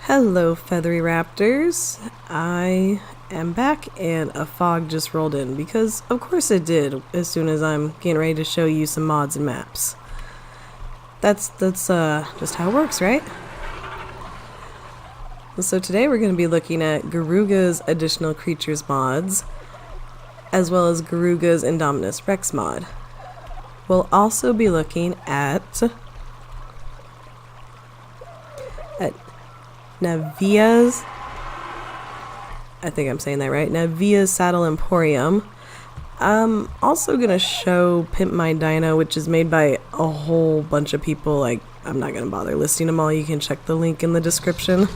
Hello, feathery raptors. I am back and a fog just rolled in because of course it did as soon as I'm getting ready to show you some mods and maps. That's just how it works, right? So today we're going to be looking at Garuga's additional creatures mods as well as Garuga's Domination Rex mod. We'll also be looking at Navia's, I think I'm saying that right, Navia's Saddle Emporium. I'm also going to show Pimp My Dino, which is made by a whole bunch of people. Like, I'm not going to bother listing them all. You can check the link in the description.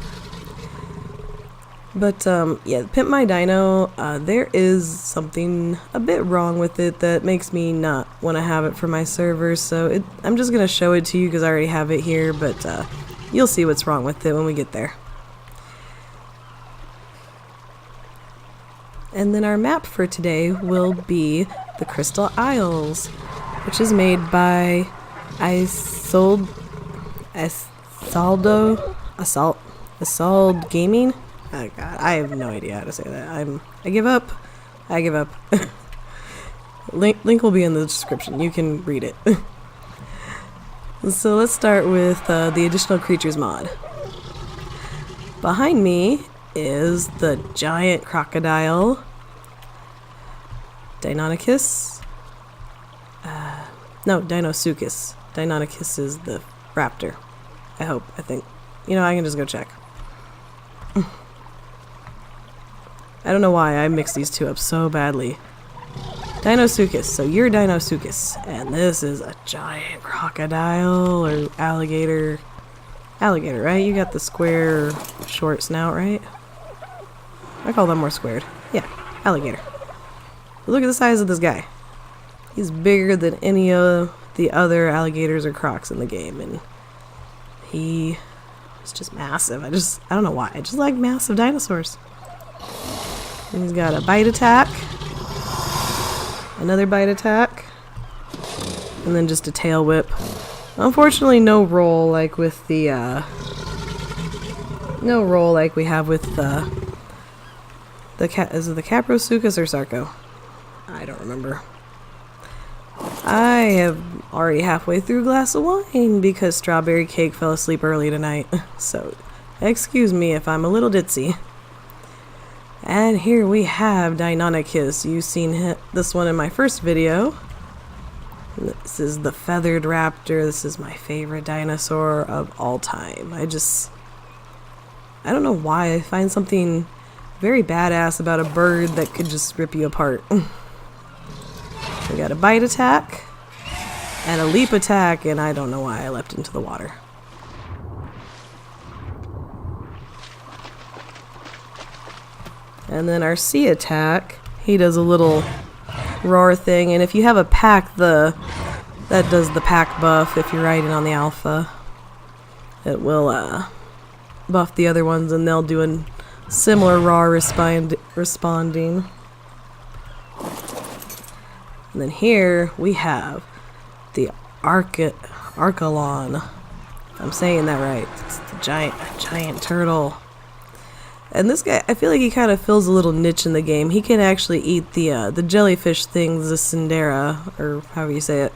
But, yeah, Pimp My Dino, there is something a bit wrong with it that makes me not want to have it for my server. So I'm just going to show it to you because I already have it here, but you'll see what's wrong with it when we get there. And then our map for today will be the Crystal Isles, which is made by Assault Gaming. Oh god, I have no idea how to say that. I give up. Link will be in the description. You can read it. So let's start with the additional creatures mod. Behind me is the giant crocodile, Deinonychus. No, Deinosuchus. Deinonychus is the raptor. I think. You know, I can just go check. I don't know why I mixed these two up so badly. Deinosuchus. So you're Deinosuchus, and this is a giant crocodile or alligator. Alligator, right? You got the square, short snout, right? I call them more squared. Yeah, alligator. But look at the size of this guy. He's bigger than any of the other alligators or crocs in the game, and he is just massive. I don't know why. I just like massive dinosaurs. And he's got a bite attack, another bite attack, and then just a tail whip. Unfortunately, no roll like with the no roll like we have with is it the Caprosuchus or Sarco? I don't remember. I have already halfway through a glass of wine because Strawberry Cake fell asleep early tonight. So, excuse me if I'm a little ditzy. And here we have Deinonychus. You've seen this one in my first video. This is the feathered raptor. This is my favorite dinosaur of all time. I don't know why I find something very badass about a bird that could just rip you apart. We got a bite attack and a leap attack, and I don't know why I leapt into the water. And then our sea attack, he does a little roar thing, and if you have a pack, that does the pack buff. If you're riding on the alpha, it will buff the other ones, and they'll do a similar roar responding. And then here we have the Archelon. If I'm saying that right. It's the giant turtle. And this guy, I feel like he kind of fills a little niche in the game. He can actually eat the jellyfish things, the Cindera, or however you say it.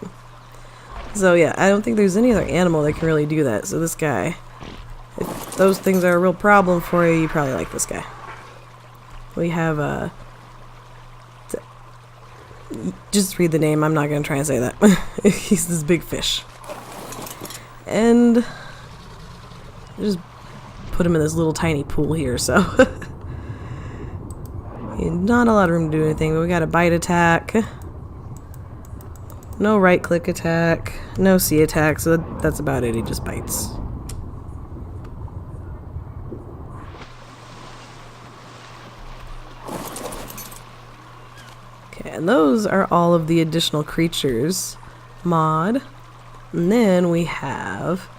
So yeah, I don't think there's any other animal that can really do that. So this guy, if those things are a real problem for you, you probably like this guy. We have just read the name. I'm not going to try and say that. He's this big fish. And just put him in this little tiny pool here, so not a lot of room to do anything, but we got a bite attack, no right click attack, no sea attack, so that's about it. He just bites. Okay, and those are all of the additional creatures mod. And then we have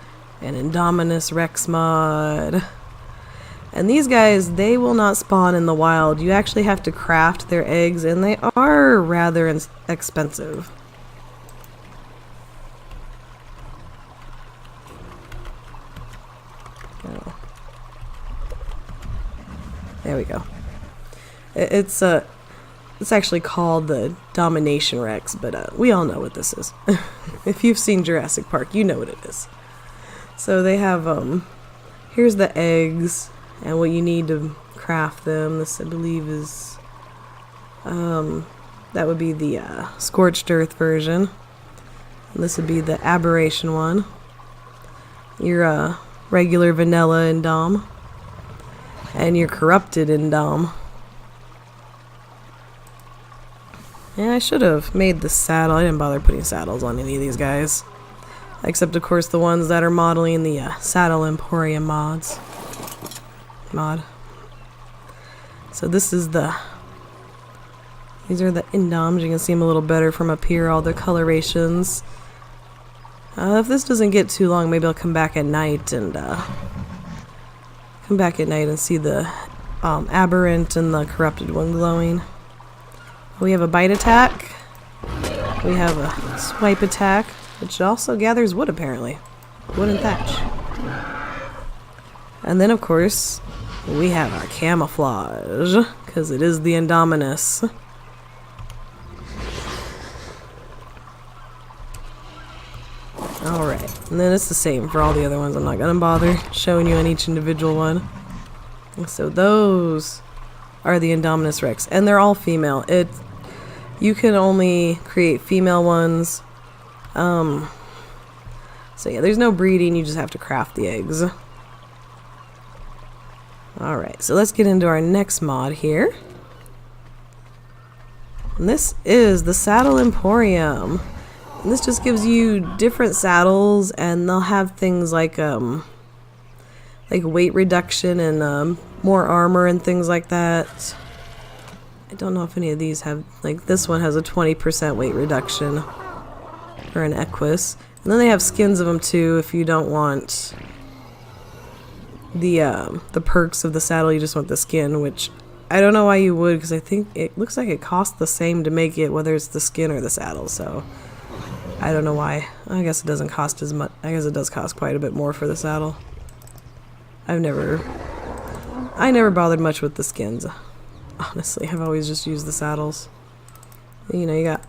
an Domination Rex mod. And these guys, they will not spawn in the wild. You actually have to craft their eggs, and they are rather expensive. There we go. It's actually called the Domination Rex, but we all know what this is. If you've seen Jurassic Park, you know what it is. So they have, here's the eggs, and what you need to craft them. This, I believe, is, that would be the Scorched Earth version. And this would be the Aberration one. Your regular vanilla Indom. And your corrupted Indom. Yeah, I should have made the saddle. I didn't bother putting saddles on any of these guys. Except, of course, the ones that are modeling the Saddle Emporium mod. So this is these are the Indoms. You can see them a little better from up here, all the colorations. If this doesn't get too long, maybe I'll come back at night and see the Aberrant and the Corrupted one glowing. We have a bite attack. We have a swipe attack, which also gathers wood apparently. Wood and thatch. And then of course, we have our camouflage, because it is the Indominus. Alright, and then it's the same for all the other ones. I'm not gonna bother showing you on each individual one. And so those are the Indominus Rex, and they're all female. You can only create female ones. So yeah, there's no breeding, you just have to craft the eggs. Alright, so let's get into our next mod here. And this is the Saddle Emporium. And this just gives you different saddles, and they'll have things like weight reduction and more armor and things like that. I don't know if any of these have, like this one has a 20% weight reduction for an Equus. And then they have skins of them too if you don't want the perks of the saddle, you just want the skin, which I don't know why you would, because I think it looks like it costs the same to make it, whether it's the skin or the saddle, so I don't know why. I guess it doesn't cost as much. I guess it does cost quite a bit more for the saddle. I never bothered much with the skins. Honestly, I've always just used the saddles. You know, you got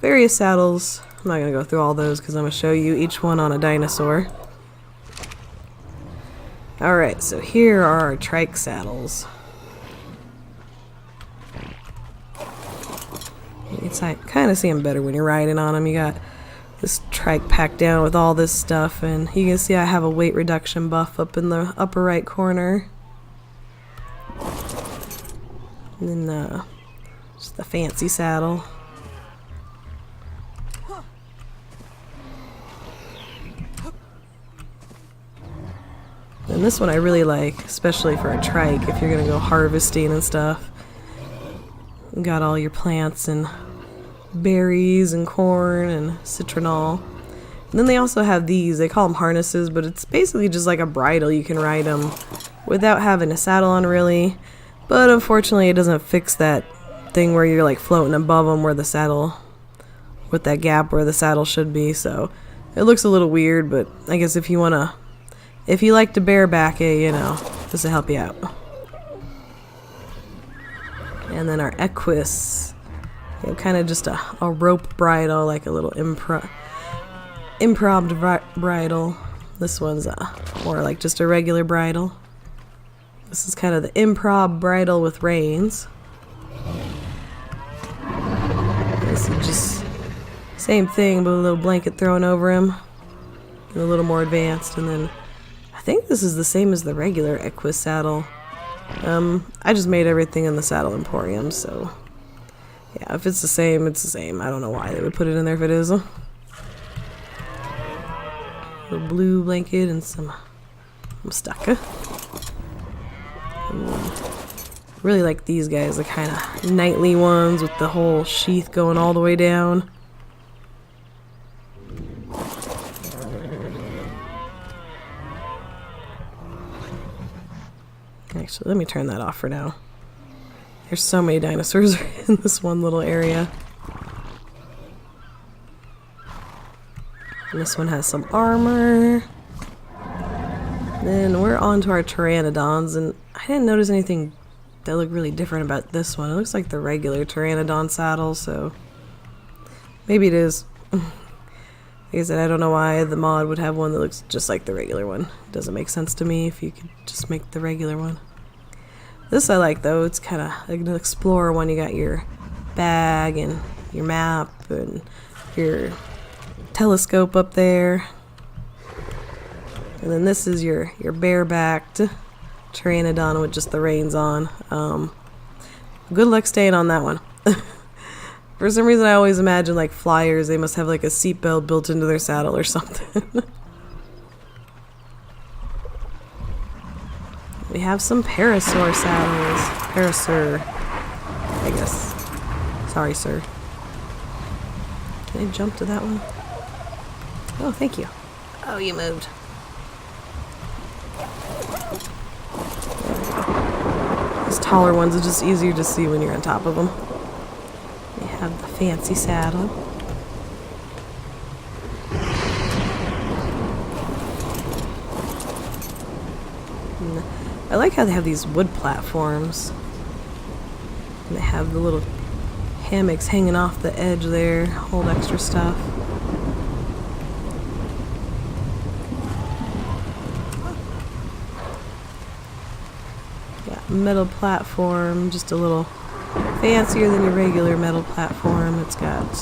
various saddles. I'm not going to go through all those because I'm going to show you each one on a dinosaur. Alright, so here are our Trike Saddles. You can kind of see them better when you're riding on them. You got this trike packed down with all this stuff, and you can see I have a weight reduction buff up in the upper right corner. And then just the fancy saddle. And this one I really like, especially for a trike if you're gonna go harvesting and stuff. You got all your plants and berries and corn and citronal. And then they also have these, they call them harnesses, but it's basically just like a bridle. You can ride them without having a saddle on really. But unfortunately it doesn't fix that thing where you're like floating above them where the saddle, with that gap where the saddle should be. So it looks a little weird, but I guess if you like to bareback it, you know, this will help you out. And then our Equus, you know, kind of just a rope bridle, like a little improv bridle. This one's more like just a regular bridle. This is kind of the improv bridle with reins. This is just same thing, but a little blanket thrown over him, and a little more advanced. And then I think this is the same as the regular Equus saddle. I just made everything in the Saddle Emporium, so yeah, if it's the same, it's the same. I don't know why they would put it in there if it is. A little blue blanket and some mustaka. Really like these guys, the kind of knightly ones with the whole sheath going all the way down. Actually, let me turn that off for now. There's so many dinosaurs in this one little area. And this one has some armor. Then we're on to our Pteranodons, and I didn't notice anything that look really different about this one. It looks like the regular Pteranodon saddle, so maybe it is. Like I said, I don't know why the mod would have one that looks just like the regular one. It doesn't make sense to me if you could just make the regular one. This I like though. It's kind of like an explorer one. You got your bag and your map and your telescope up there. And then this is your barebacked Pteranodon with just the reins on. Good luck staying on that one. For some reason I always imagine like flyers, they must have like a seatbelt built into their saddle or something. We have some parasaur saddles. Parasaur, I guess. Sorry, sir. Can I jump to that one? Oh, thank you. Oh, you moved. These taller ones are just easier to see when you're on top of them. We have the fancy saddle. And I like how they have these wood platforms. And they have the little hammocks hanging off the edge there, hold extra stuff. Metal platform, just a little fancier than your regular metal platform. It's got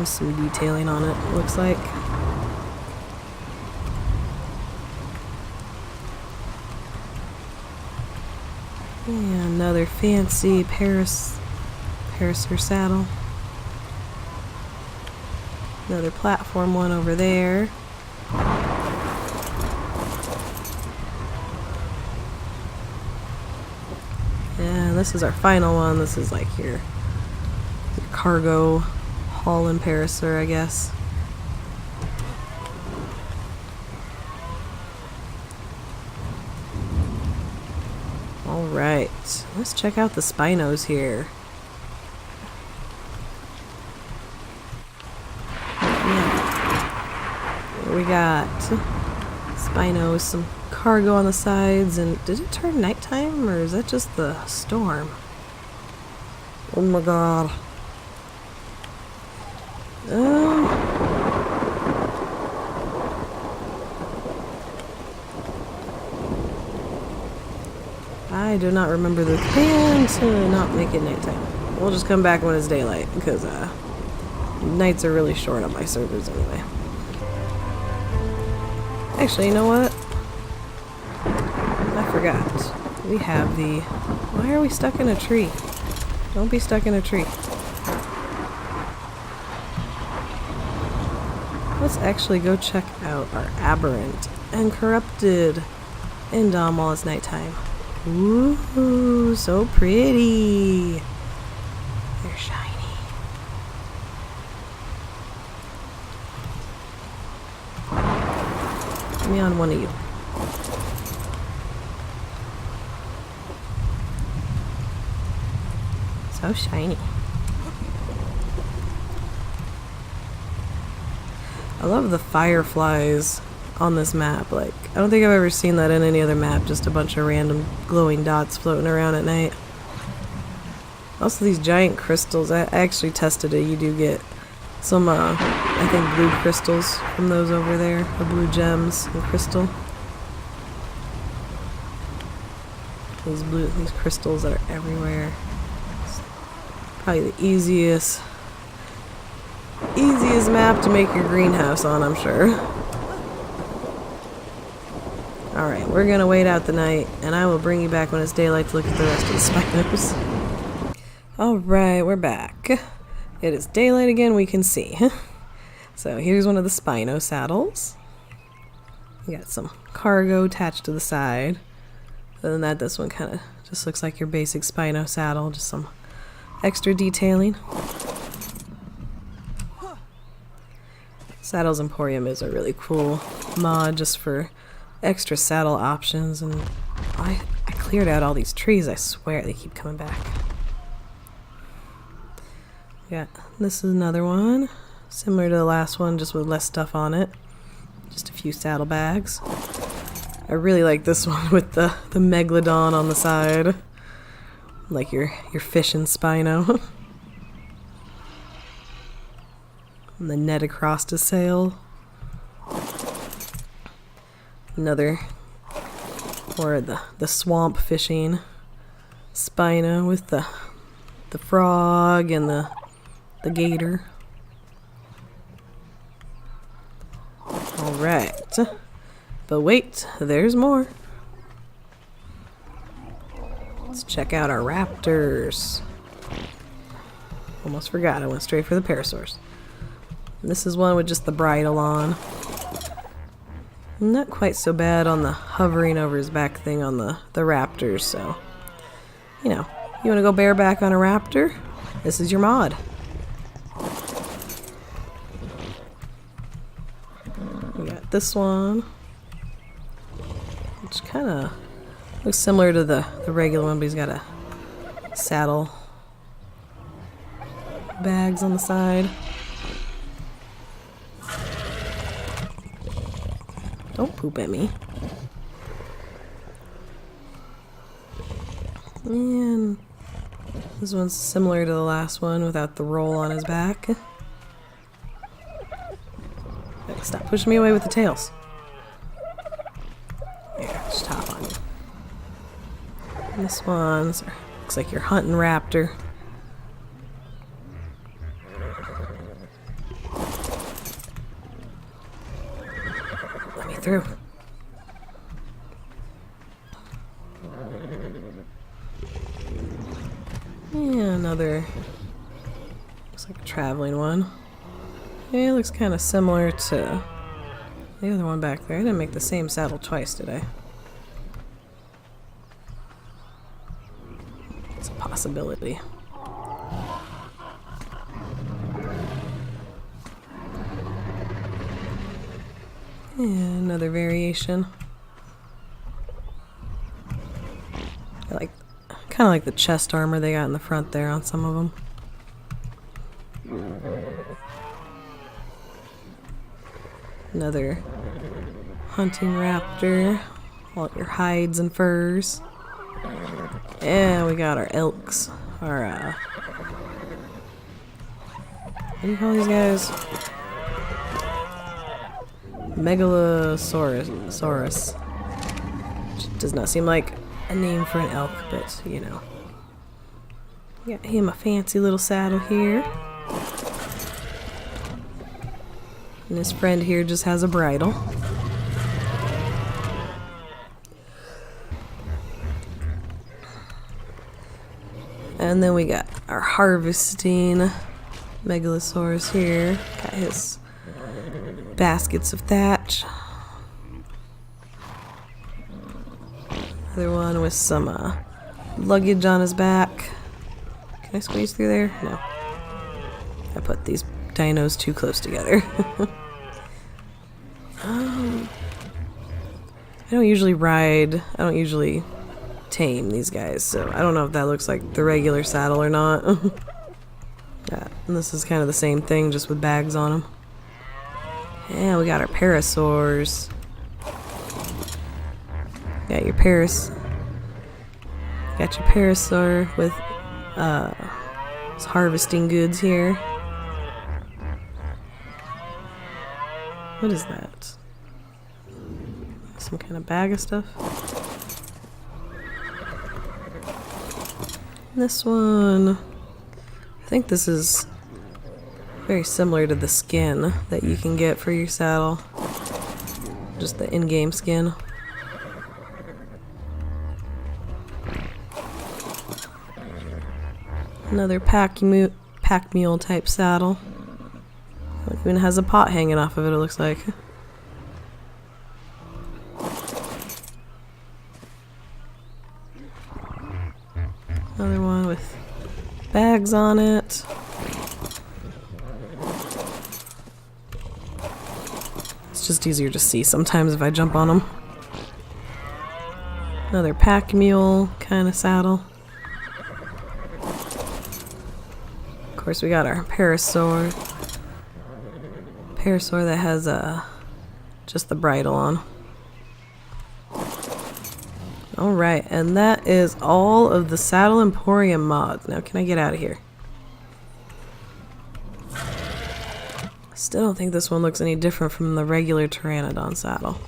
some detailing on it, looks like. Yeah, another fancy parasaur saddle. Another platform one over there. And this is our final one. This is like your cargo hauling parasaur, I guess. Alright, let's check out the Spinos here. Yeah. We got Spinos, some cargo on the sides, and did it turn nighttime or is that just the storm? Oh my god. I do not remember the command to not make it nighttime. We'll just come back when it's daylight because nights are really short on my servers anyway. Actually, you know what? I forgot. We have the... Why are we stuck in a tree? Don't be stuck in a tree. Let's actually go check out our aberrant and corrupted Indom while it's nighttime. Ooh, so pretty. They're shiny. Get me on one of you. So shiny. I love the fireflies on this map. Like, I don't think I've ever seen that in any other map, just a bunch of random glowing dots floating around at night. Also these giant crystals, I actually tested it. You do get some, I think blue crystals from those over there, or blue gems and crystal. These crystals that are everywhere. It's probably the easiest map to make your greenhouse on, I'm sure. Alright, we're gonna wait out the night, and I will bring you back when it's daylight to look at the rest of the Spinos. Alright, we're back. It is daylight again, we can see. So here's one of the Spino saddles. We got some cargo attached to the side. Other than that, this one kind of just looks like your basic Spino saddle, just some extra detailing. Saddles Emporium is a really cool mod just for extra saddle options, and I cleared out all these trees. I swear they keep coming back. Yeah, this is another one similar to the last one, just with less stuff on it, just a few saddlebags. I really like this one with the Megalodon on the side. Like your fishing Spino. And the net across his sail. Another, or the swamp fishing Spino with the frog and the gator. Alright. But wait, there's more. Let's check out our raptors. Almost forgot, I went straight for the parasaurs. And this is one with just the bridle on. Not quite so bad on the hovering over his back thing on the raptors, so you know, you want to go bareback on a raptor? This is your mod. We got this one, which kind of looks similar to the regular one, but he's got a saddle bags on the side. Don't poop at me. And this one's similar to the last one without the roll on his back. Stop pushing me away with the tails. There, just hop on you. And this one's looks like you're hunting raptor. Let me through. Yeah, another, looks like a traveling one. Yeah, it looks kind of similar to the other one back there. I didn't make the same saddle twice, did I? It's a possibility. And another variation. I like, kind of like the chest armor they got in the front there on some of them. Another hunting raptor. All your hides and furs. And we got our elks. Our, what do you call these guys? Megalosaurus. Which does not seem like a name for an elk, but you know. Got him a fancy little saddle here. And his friend here just has a bridle. And then we got our harvesting Megalosaurus here. Got his baskets of thatch. Another one with some luggage on his back. Can I squeeze through there? No. I put these dinos too close together. I don't usually ride. I don't usually tame these guys, so I don't know if that looks like the regular saddle or not. Yeah, and this is kind of the same thing, just with bags on them. Yeah, we got our parasaurs. Got your Got your parasaur with his harvesting goods here. What is that? Some kind of bag of stuff? This one, I think this is very similar to the skin that you can get for your saddle. Just the in-game skin. Another pack mule type saddle. It even has a pot hanging off of it, it looks like. Another one with bags on it. It's just easier to see sometimes if I jump on them. Another pack mule kind of saddle. Of course, we got our parasaur. Parasaur that has just the bridle on. Alright, and that is all of the Saddle Emporium mods. Now can I get out of here? I still don't think this one looks any different from the regular Pteranodon saddle.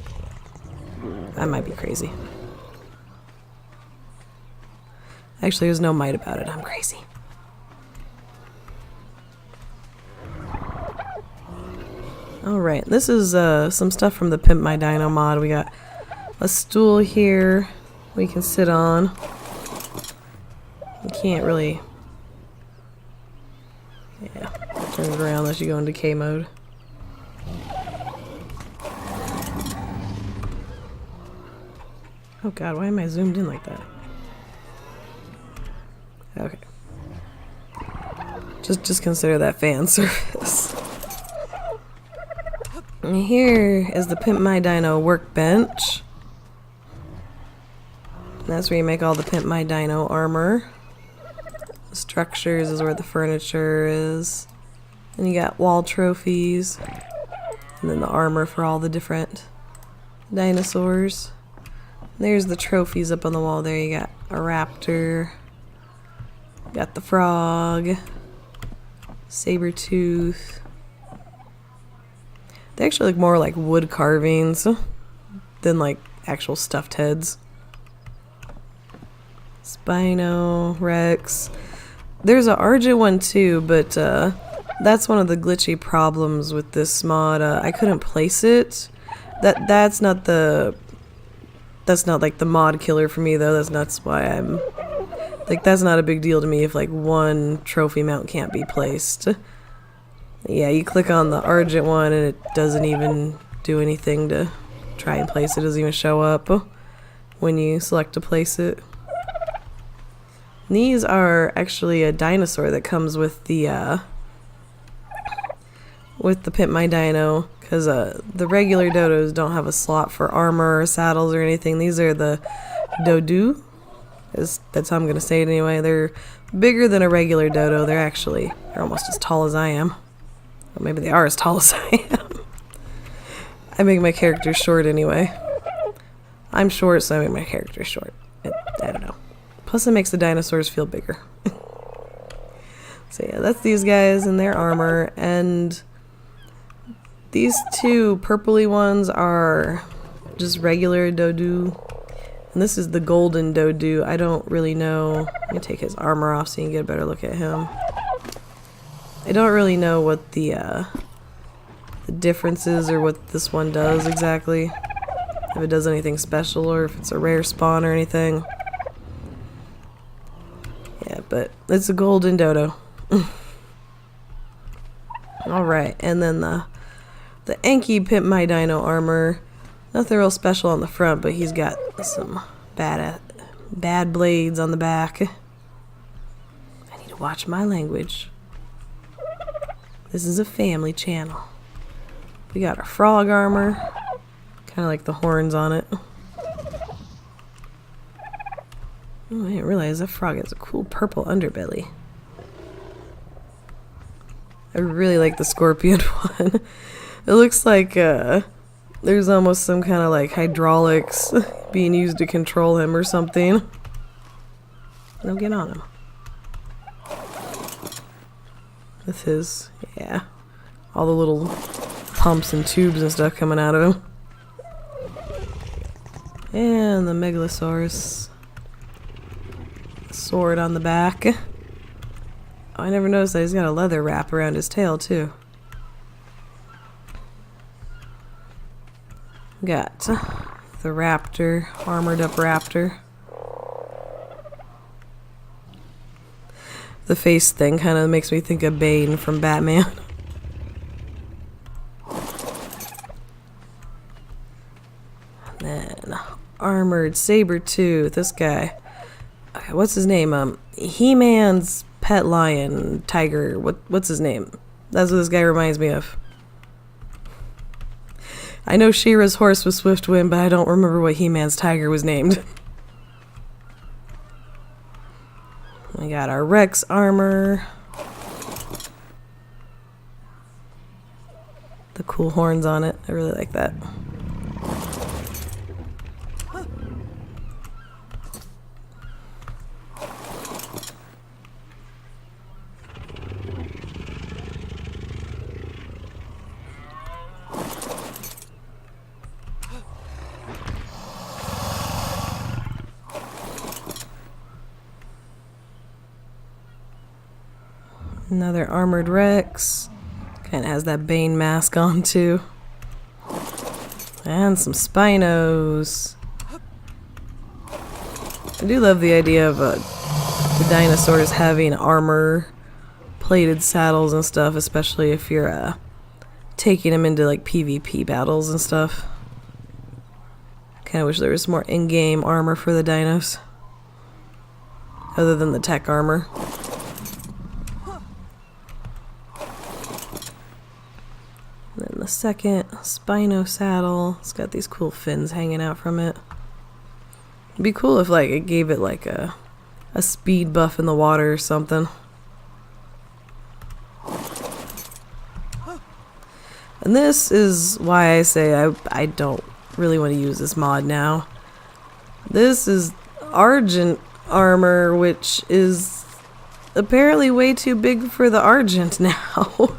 I might be crazy. Actually, there's no might about it. I'm crazy. Alright, this is some stuff from the Pimp My Dino mod. We got a stool here we can sit on. You can't really... Yeah, turn it around unless you go into K mode. Oh god, why am I zoomed in like that? Okay. Just consider that fan service. And here is the Pimp My Dino workbench. And that's where you make all the Pimp My Dino armor. The structures is where the furniture is. And you got wall trophies. And then the armor for all the different dinosaurs. There's the trophies up on the wall there. You got a raptor. Got the frog. Saber-tooth. They actually look more like wood carvings than like actual stuffed heads. Spino, Rex. There's an Argent one too, but that's one of the glitchy problems with this mod. I couldn't place it. That's not like the mod killer for me though. That's why I'm like, that's not a big deal to me if like one trophy mount can't be placed. Yeah, you click on the Argent one and it doesn't even do anything to try and place it. It doesn't even show up when you select to place it. And these are actually a dinosaur that comes with the Pimp My Dino, because the regular dodos don't have a slot for armor or saddles or anything. These are the dodu. That's how I'm gonna say it anyway. They're bigger than a regular dodo. They're almost as tall as I am. Or maybe they are as tall as I am. I make my character short anyway. I'm short, so I make my character short. I don't know. Plus it makes the dinosaurs feel bigger. So yeah, that's these guys and their armor. And these two purpley ones are just regular dodu. And this is the golden dodu. I don't really know. Let me take his armor off so you can get a better look at him. I don't really know what the difference is or what this one does exactly. If it does anything special or if it's a rare spawn or anything. Yeah, but it's a golden dodo. Alright, and then the Enki Pimp My Dino armor. Nothing real special on the front, but he's got some bad blades on the back. I need to watch my language. This is a family channel. We got our frog armor. Kind of like the horns on it. Oh, I didn't realize that frog has a cool purple underbelly. I really like the scorpion one. It looks like there's almost some kind of like hydraulics being used to control him or something. Now get on him. With his, yeah, all the little pumps and tubes and stuff coming out of him. And the Megalosaurus. Sword on the back. Oh, I never noticed that he's got a leather wrap around his tail too. Got the Raptor, armored up Raptor. The face thing kind of makes me think of Bane from Batman. And then armored Saber-tooth, this guy. Okay, what's his name? He-Man's pet lion, tiger. What's his name? That's what this guy reminds me of. I know She-Ra's horse was Swiftwind, but I don't remember what He-Man's tiger was named. We got our Rex armor. The cool horns on it. I really like that. Another armored Rex. Kind of has that Bane mask on too. And some Spinos. I do love the idea of the dinosaurs having armor, plated saddles and stuff, especially if you're taking them into like PvP battles and stuff. Kind of wish there was more in-game armor for the dinos, other than the tech armor. And then the second Spino saddle, it's got these cool fins hanging out from it. It'd be cool if like it gave it like a speed buff in the water or something. And this is why I say I don't really want to use this mod now. This is Argent Armor, which is apparently way too big for the Argent now.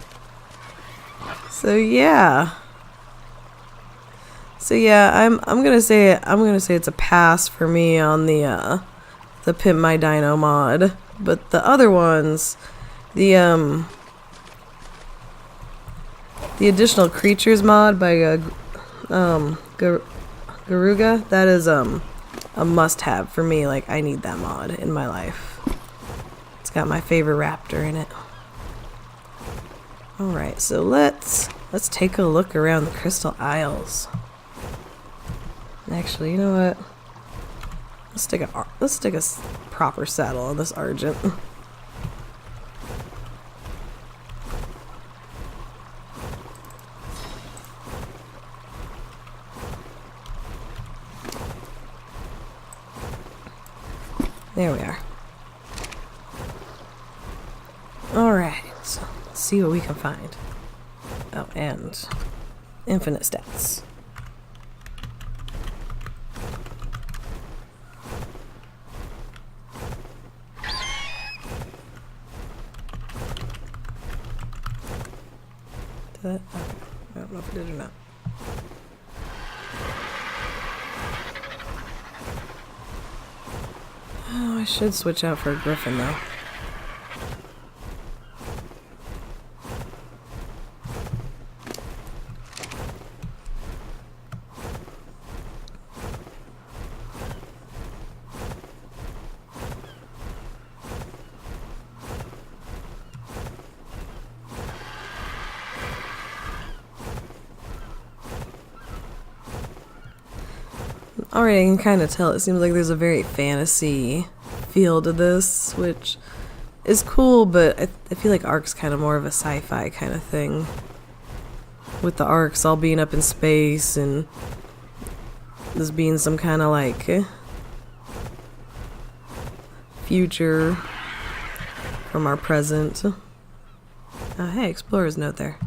So yeah. I'm gonna say it's a pass for me on the Pimp My Dino mod. But the other ones, the additional creatures mod by Garuga, that is a must-have for me. Like, I need that mod in my life. It's got my favorite raptor in it. Alright, so let's take a look around the Crystal Isles. Actually, you know what? Let's stick a proper saddle on this Argent. There we are. Alright, so let's see what we can find. Oh, and infinite stats. Did that? Okay. I don't know if it did or not. Oh, I should switch out for a griffin though. Already I can kind of tell it seems like there's a very fantasy feel to this, which is cool, but I feel like Ark's kind of more of a sci-fi kind of thing. With the Arks all being up in space and this being some kind of like future from our present. Oh, hey, explorer's note there.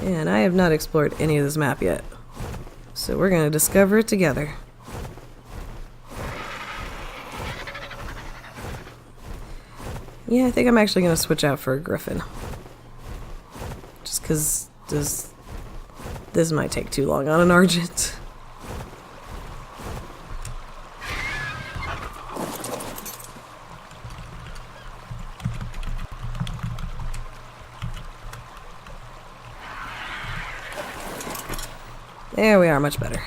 And I have not explored any of this map yet. So we're going to discover it together. Yeah, I think I'm actually going to switch out for a griffin. Just because this might take too long on an Argent. There we are, much better.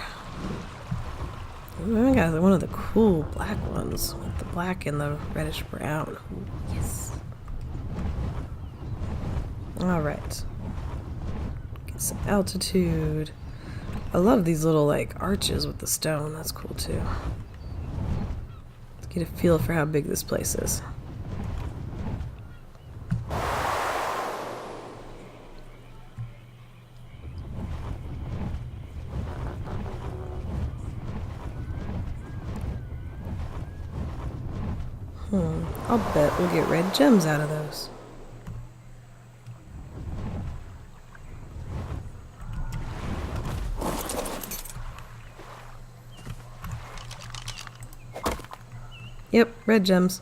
Ooh, I got one of the cool black ones with the black and the reddish brown. Ooh, yes. Alright. Get some altitude. I love these little like arches with the stone. That's cool too. Let's get a feel for how big this place is. I'll bet we'll get red gems out of those. Yep, red gems.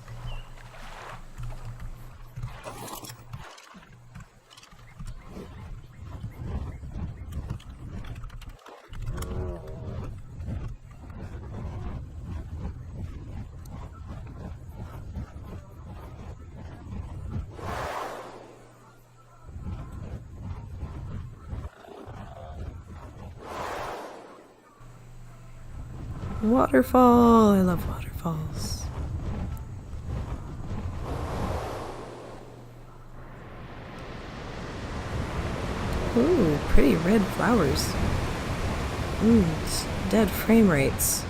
Waterfall! I love waterfalls. Ooh, pretty red flowers. Ooh, it's dead frame rates.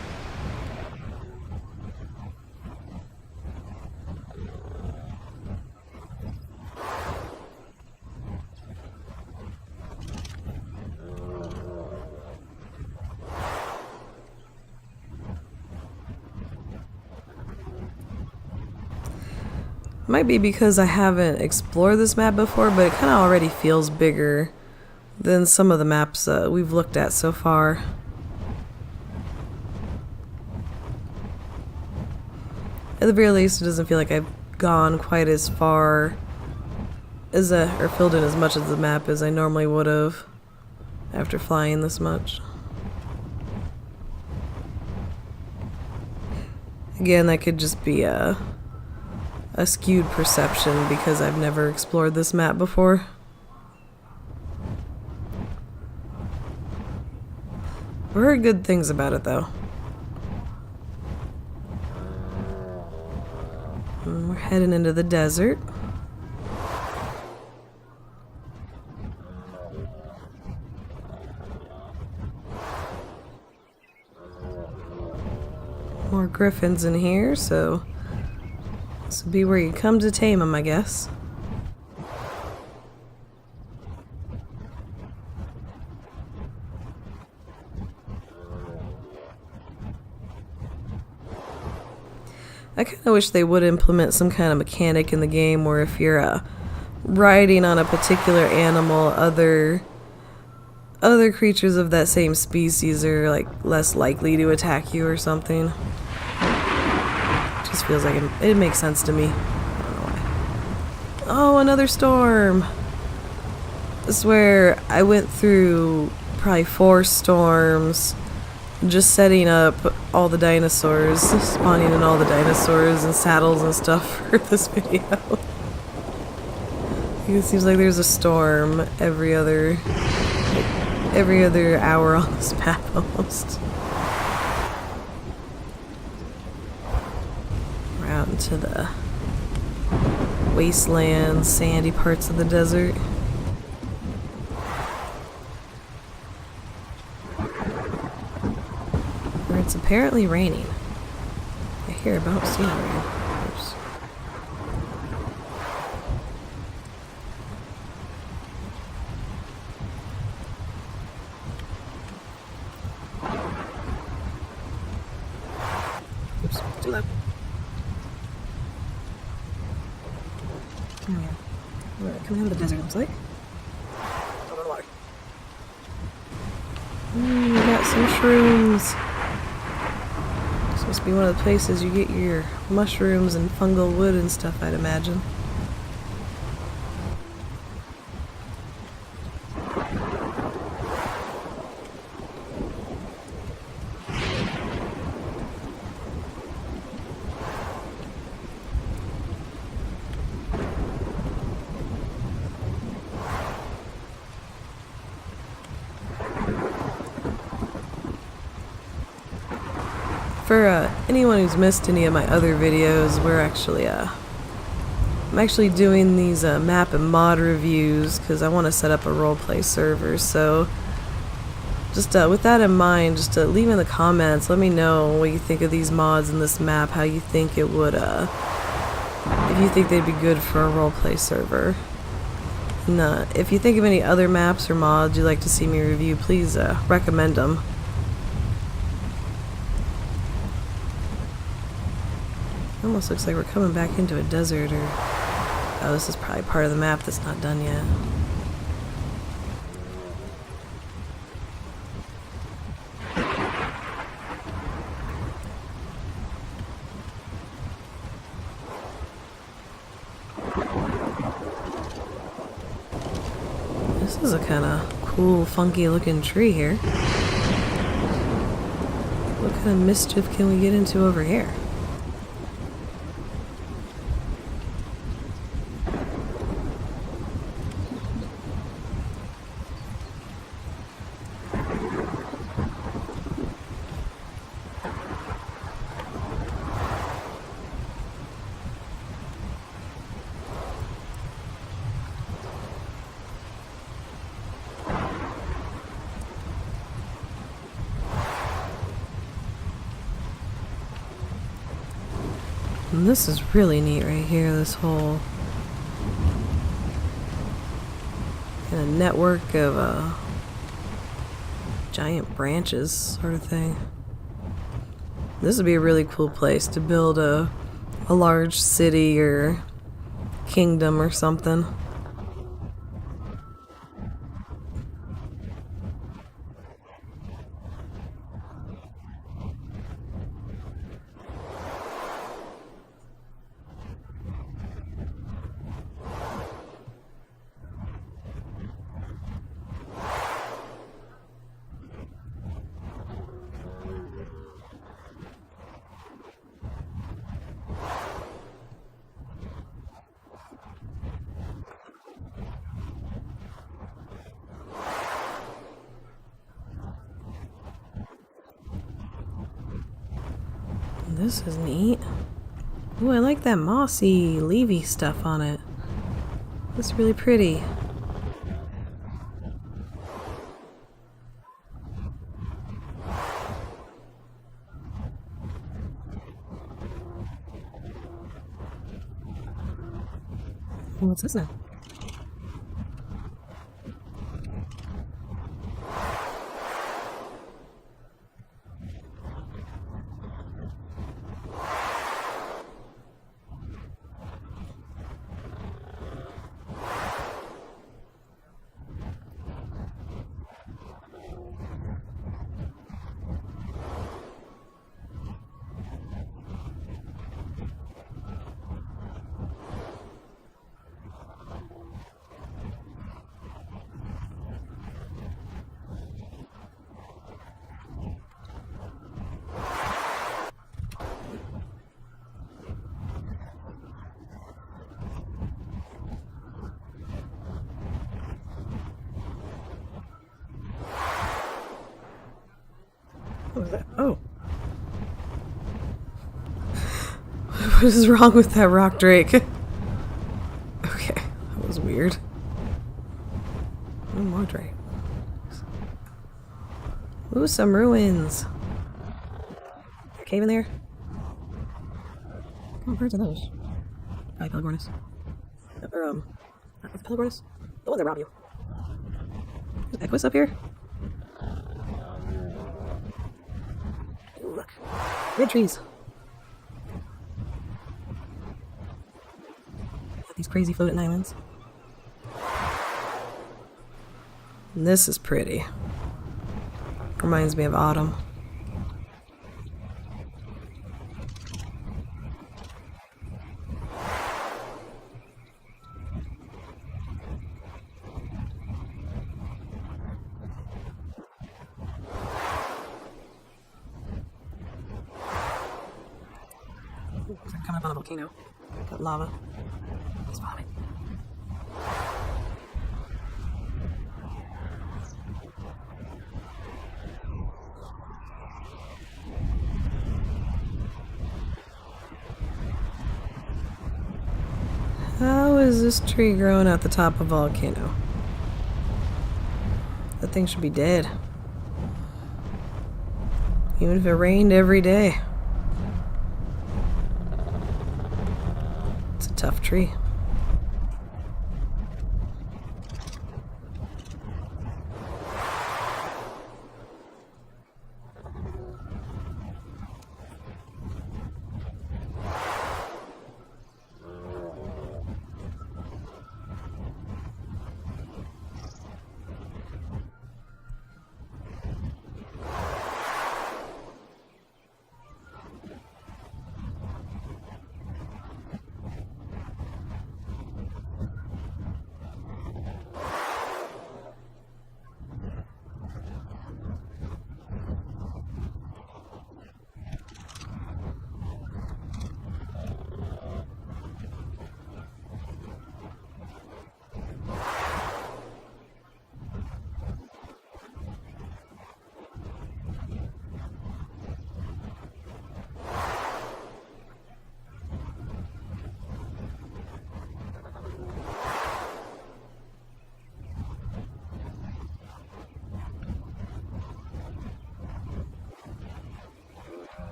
Might be because I haven't explored this map before, but it kind of already feels bigger than some of the maps we've looked at so far. At the very least, it doesn't feel like I've gone quite as far as or filled in as much of the map as I normally would have after flying this much. Again, that could just be a skewed perception because I've never explored this map before. I've heard good things about it though. And we're heading into the desert. More griffins in here, so this will be where you come to tame them, I guess. I kind of wish they would implement some kind of mechanic in the game where if you're riding on a particular animal, other creatures of that same species are like less likely to attack you or something. Just feels like it makes sense to me. I don't know why. Oh, another storm! I swear, I went through probably 4 storms just setting up all the dinosaurs, spawning in all the dinosaurs and saddles and stuff for this video. It seems like there's a storm every other hour on this map almost. We're out into the wasteland, sandy parts of the desert. Where it's apparently raining. I hear about seeing rain. Oops. Oops, too low. Oh yeah. We're coming out of the desert, looks like. Out of the water. We got some shrooms. This must be one of the places you get your mushrooms and fungal wood and stuff, I'd imagine. For anyone who's missed any of my other videos, I'm actually doing these map and mod reviews because I want to set up a roleplay server. So just with that in mind, just leave in the comments, let me know what you think of these mods and this map, how you think it would, if you think they'd be good for a roleplay server. And if you think of any other maps or mods you'd like to see me review, please recommend them. Almost looks like we're coming back into a desert, or oh, this is probably part of the map that's not done yet. This is a kind of cool, funky looking tree here. What kind of mischief can we get into over here? And this is really neat right here, this whole kind of network of giant branches sort of thing. This would be a really cool place to build a large city or kingdom or something. This is neat. Ooh, I like that mossy, leafy stuff on it. That's really pretty. What's this now? What was that? Oh. What is wrong with that rock drake? Okay, that was weird. No more drake. Ooh, some ruins. A cave in there? What birds are those? Probably Pelagornis. Or, not Pelagornis? The ones that rob you. Is Equus up here? Ooh, look. Red trees. Got these crazy floating islands. And this is pretty. Reminds me of autumn. Looks like coming up on a volcano. Got lava. It's vomit. How is this tree growing at the top of a volcano? That thing should be dead. Even if it rained every day. It's a tough tree.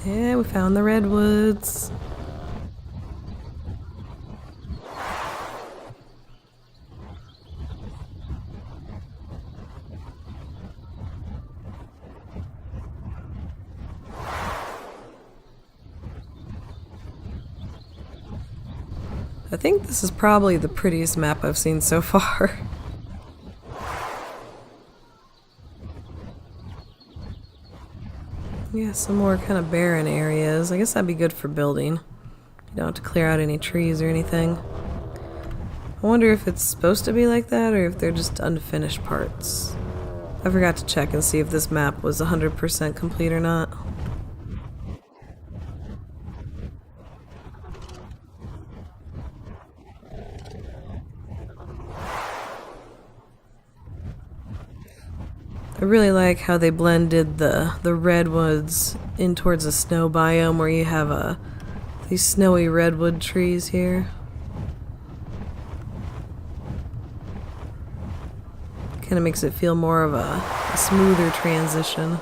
Yeah, we found the Redwoods. I think this is probably the prettiest map I've seen so far. Yeah, some more kind of barren areas. I guess that'd be good for building. You don't have to clear out any trees or anything. I wonder if it's supposed to be like that or if they're just unfinished parts. I forgot to check and see if this map was 100% complete or not. I really like how they blended the redwoods in towards a snow biome where you have these snowy redwood trees here. Kind of makes it feel more of a smoother transition.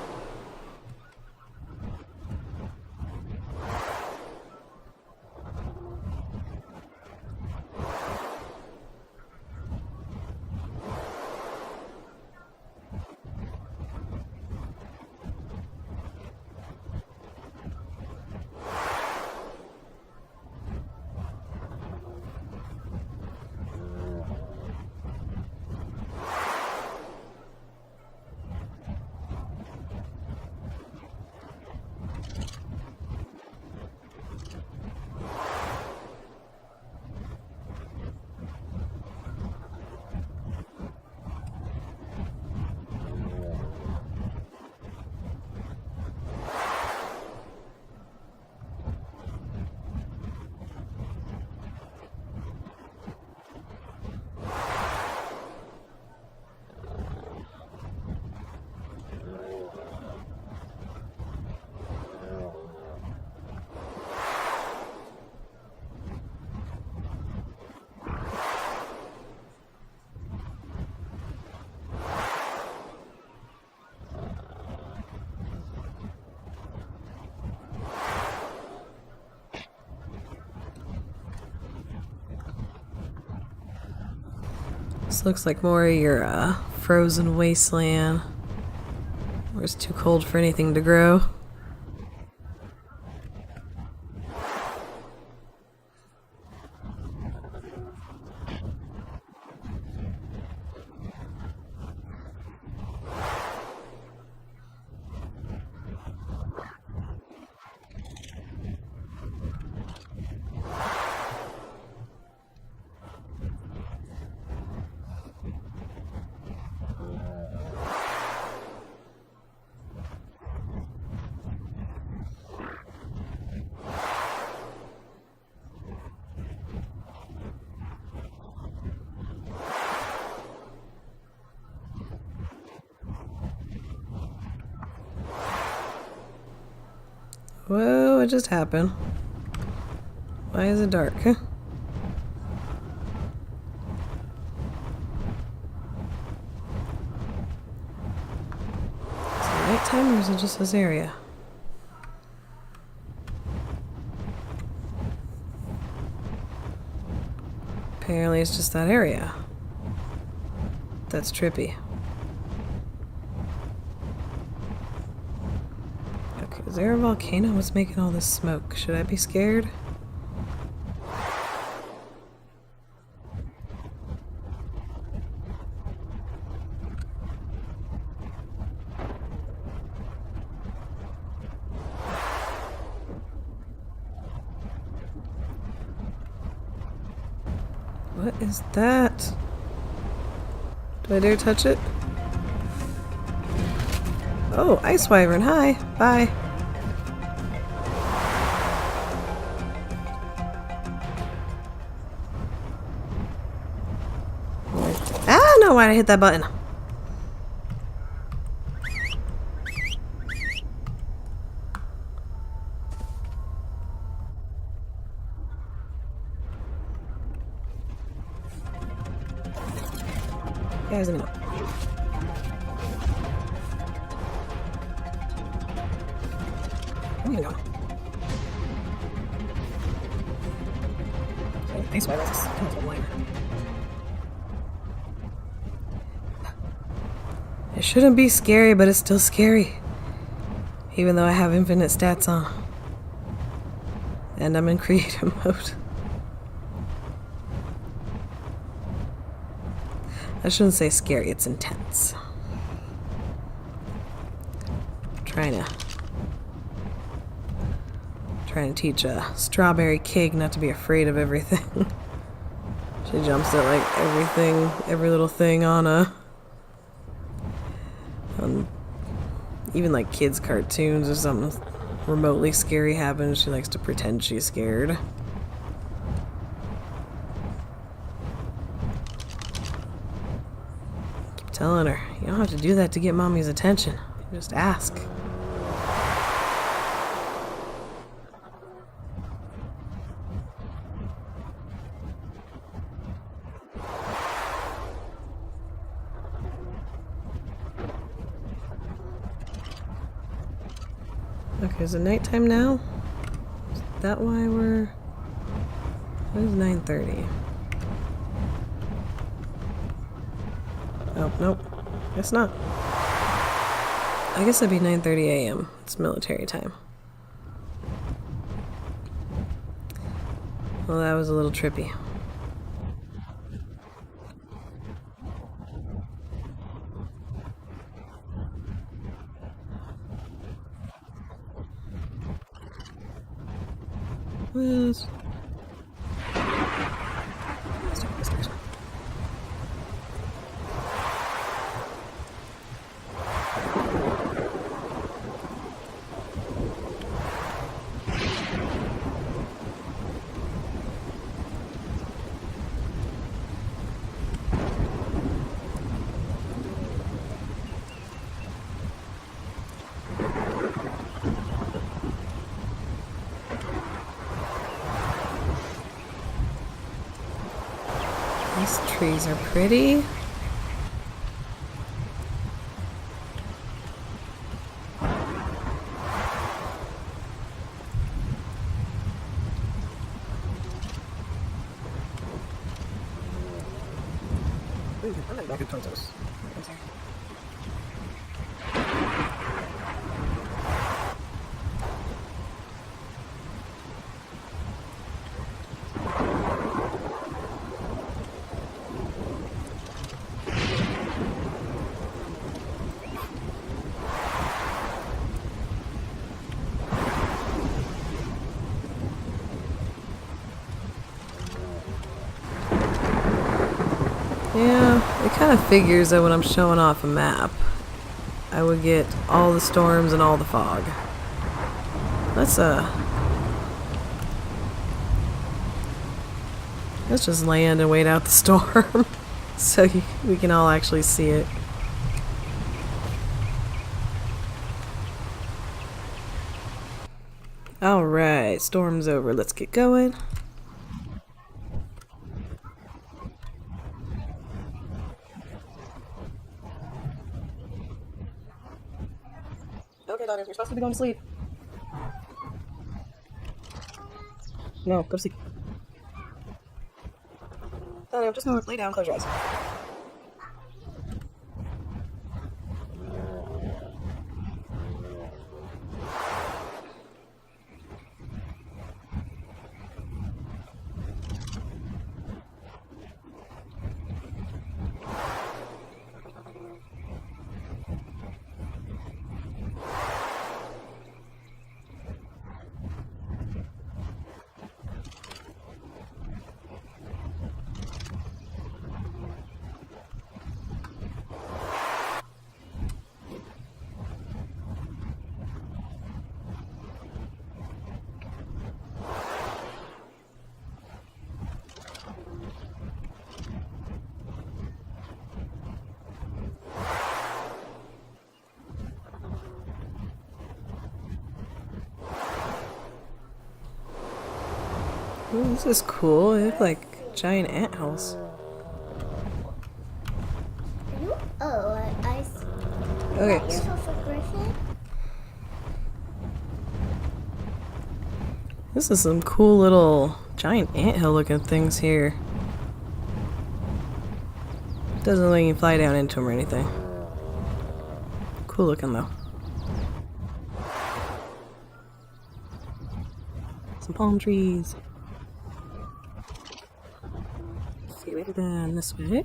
This looks like more of your frozen wasteland where it's too cold for anything to grow. Whoa, what just happened? Why is it dark? Is it nighttime or is it just this area? Apparently it's just that area. That's trippy. Is there a volcano? What's making all this smoke? Should I be scared? What is that? Do I dare touch it? Oh, ice wyvern, hi. Bye. No, why'd I hit that button? Guys, let me know. Where are you going? Thanks for this. It shouldn't be scary, but it's still scary. Even though I have infinite stats on. And I'm in creative mode. I shouldn't say scary, it's intense. Trying to teach a strawberry cake not to be afraid of everything. She jumps at like everything, every little thing on even like kids' cartoons or something remotely scary happens. She likes to pretend she's scared. Keep telling her, you don't have to do that to get mommy's attention. You just ask. Okay, is it nighttime now? Is that why we're... It is 9:30. Oh, nope. Guess not. I guess it'd be 9:30 a.m. It's military time. Well, that was a little trippy. Yes. These trees are pretty. Yeah, it kind of figures that when I'm showing off a map, I would get all the storms and all the fog. Let's just land and wait out the storm so we can all actually see it. Alright, storm's over. Let's get going. Okay, daughters, you're supposed to be going to sleep. No, go to sleep. No, just go lay down, close your eyes. Ooh, this is cool. They look like giant anthouse. I see. Okay. Yourself a griffin? This is some cool little giant anthill looking things here. Doesn't look like you can fly down into them or anything. Cool looking though. Some palm trees. Let's see, we're down this way.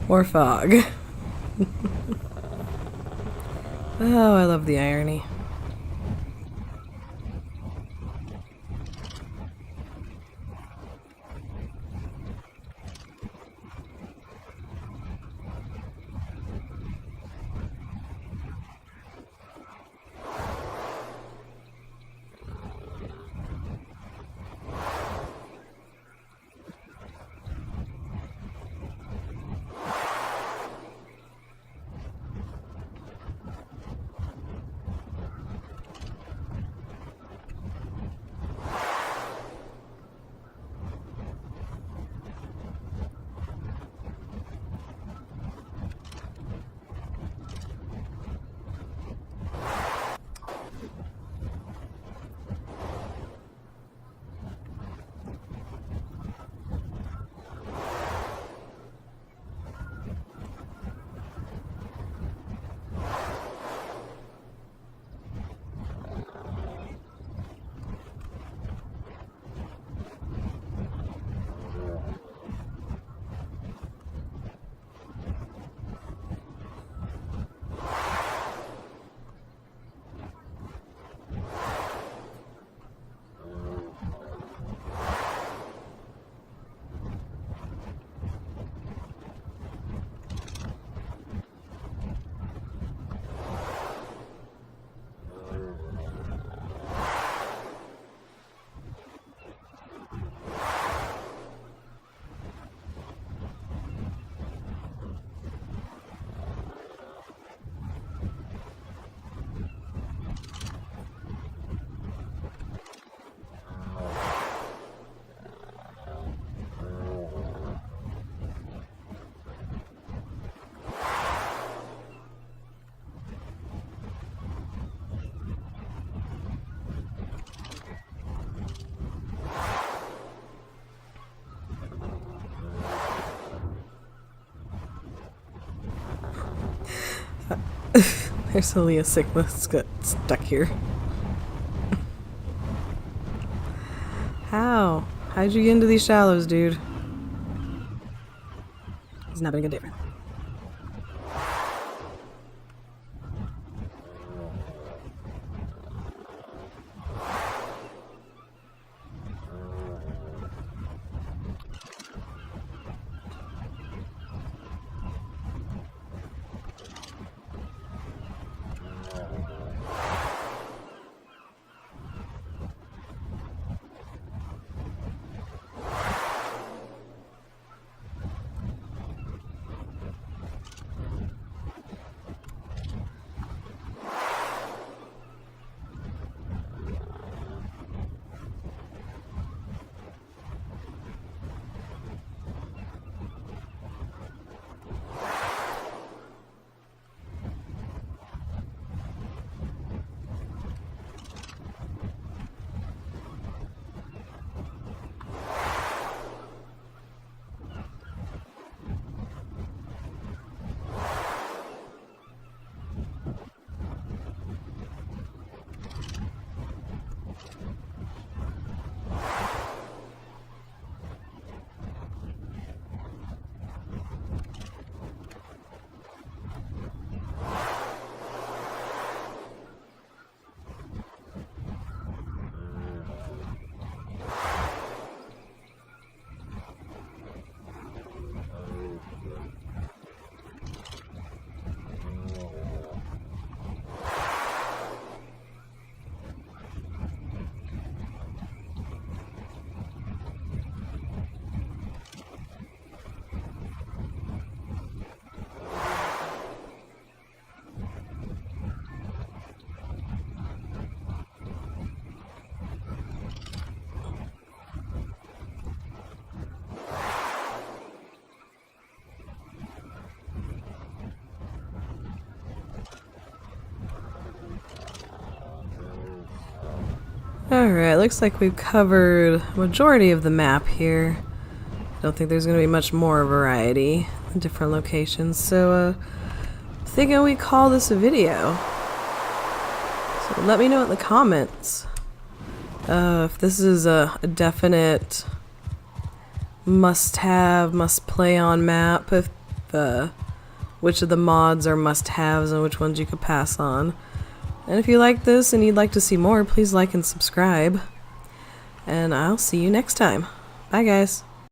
Or fog. Oh, I love the irony. There's only a sickness got stuck here. How? How'd you get into these shallows, dude? He's not having a good day. Alright, looks like we've covered a majority of the map here. Don't think there's going to be much more variety in different locations, so thinking we call this a video. So let me know in the comments if this is a definite must-have, must-play-on map, if which of the mods are must-haves and which ones you could pass on. And if you like this and you'd like to see more, please like and subscribe. And I'll see you next time. Bye, guys.